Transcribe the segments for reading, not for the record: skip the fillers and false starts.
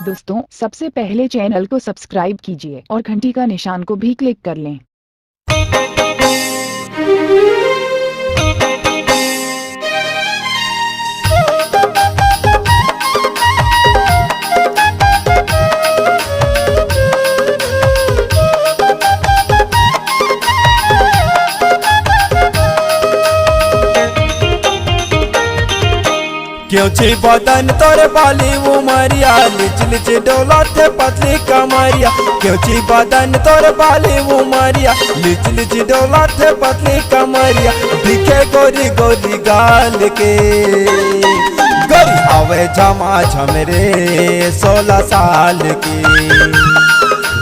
दोस्तों, सबसे पहले चैनल को सब्सक्राइब कीजिए और घंटी का निशान को भी क्लिक कर लें। क्यों छी बदन तोरे बाली उमरिया, लिच लिच डोला थे पतली कमरिया। क्यों छी बदन तोरे बाली उमरिया, लिच लिच डोला थे पतली कमरिया। दिखे गोरी गोरी गाल के, गोरी हवे झमा झमरे 16 साल की।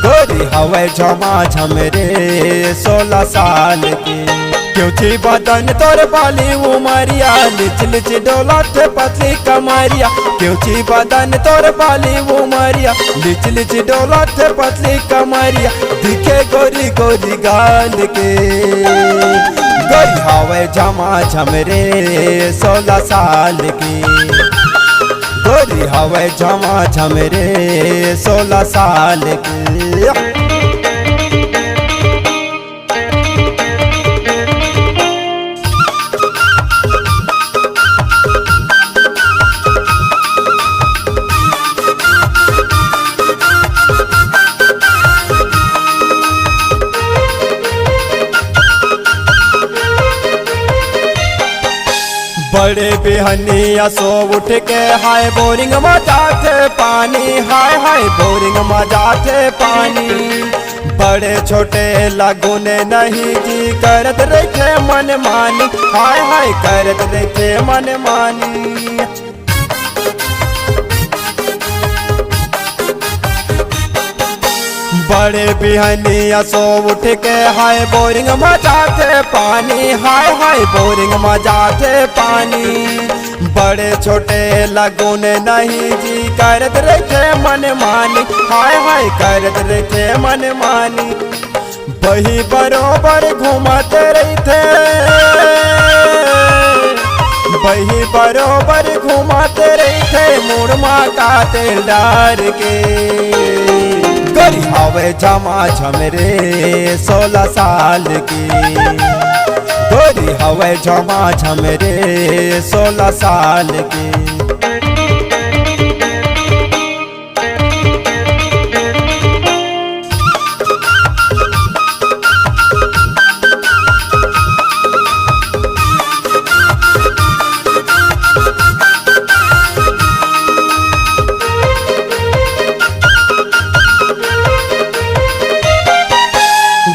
गोरी हवे झमा झमरे 16 साल की। क्यों छी बदन तोरे बाली उमरिया, लिच लिच डोला थे पतली कमरिया। क्यों छी बदन तोरे बाली उमरिया, लिच लिच डोला थे पतली कमरिया। दिखे गोरी गोरी गाल के, गोरी हवे झमा झमरे 16 साल की। गोरी हवे झमा झमरे 16 साल की। बड़े बिहनिया सो उठ के हाय बोरिंग मजाते पानी, हाय हाय बोरिंग मजाते पानी। बड़े छोटे लगुने नहीं जी करत रखे मन मानी, हाय हाय करत रखे मन मानी। बड़े बिहनिया सो उठ के हाय बोरिंग मजाते पानी, हाय हाय बोरिंग मजाते पानी। बड़े छोटे लगुने नहीं जी करत रखे मन मानी, हाय हाय करत रखे मन मानी। बही बरोबर घूमते रहते, बही बरोबर घूमते रहते मुड़मा का तेल डार के। गोरी हवे झमा झमरे 16 साल की। गोरी हवे झमा झमरे 16 साल की।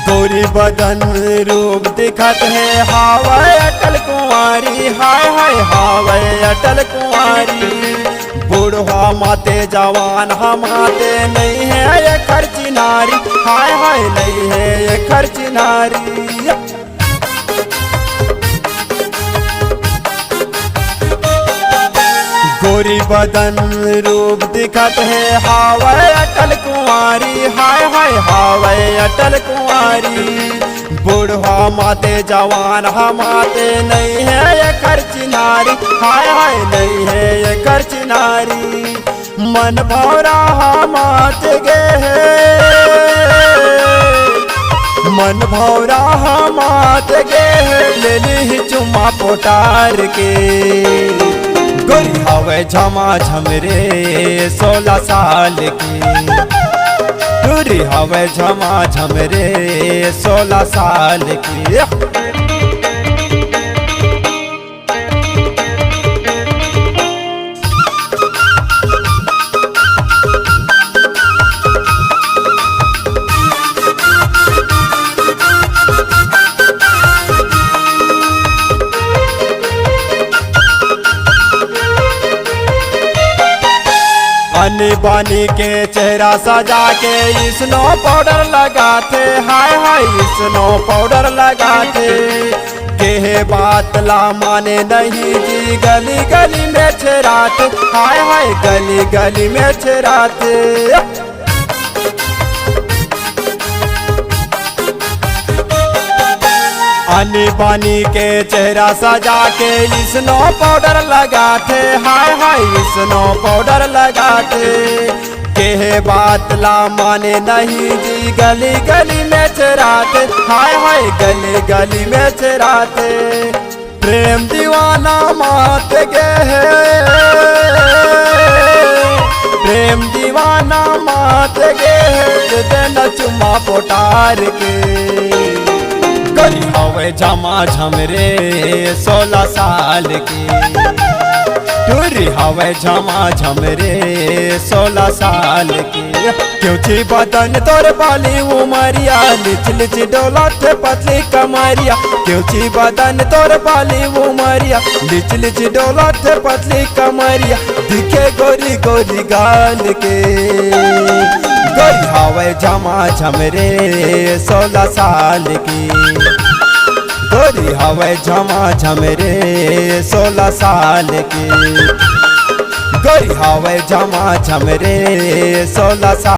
गोरी बदन रूप दिखत है हावै अटल कुंवारी, हाय हाय हावै अटल कुंवारी। बूढ़वा माते जवान हमाते नहीं है ये खर्ची नारी, हाय हाय नहीं है ये खर्ची नारी। गोरी बदन रूप दिखत है हावै अटल कुंवारी, हाय हाय हावै अटल कुंवारी। बूढ़वा माते जवान हमाते नहीं है ये खर्ची नारी, हाय हाय नहीं है ये खर्ची नारी। मन भौरा हमात गे है, मन भौरा हमात गे है ले ली चुम्मा पोटार के। गोरी हवे झमा झमरे 16 साल की। गोरी हवे झमा झमरे 16 साल की। अनी बानी के चेहरा सजा के स्नो पाउडर लगाते, हाय हाय स्नो पाउडर लगाते। के बात ला माने नहीं जी गली गली में छेराते, हाय हाय गली गली में छेराते। आनी बानी के चेहरा सजा के स्नो पाउडर लगाते, हाय हाय स्नो पाउडर लगाते। के के बात ला माने नहीं जी, गली गली में चराते, हाय हाय गली गली में चराते। प्रेम दीवाना मात गे है, प्रेम दीवाना मात गे है, देना चुम्मा पोटार के। गरी हवे झमा झमरे 16 साल की, टूरी हवे झमा झमरे 16 साल की। क्यों छी बदन तोर बाली उमरिया, लिच लिच डोलत पतली कमरिया। क्यों छी बदन तोर बाली उमरिया, लिच लिच डोलत पतली कमरिया। दिखे गोरी गोरी गाल के, गोरी हवे झमा झमरे 16 साल की। गोरी हवे झमा झमरे 16 साल की। गोरी हवे झमा झमरे 16 साल।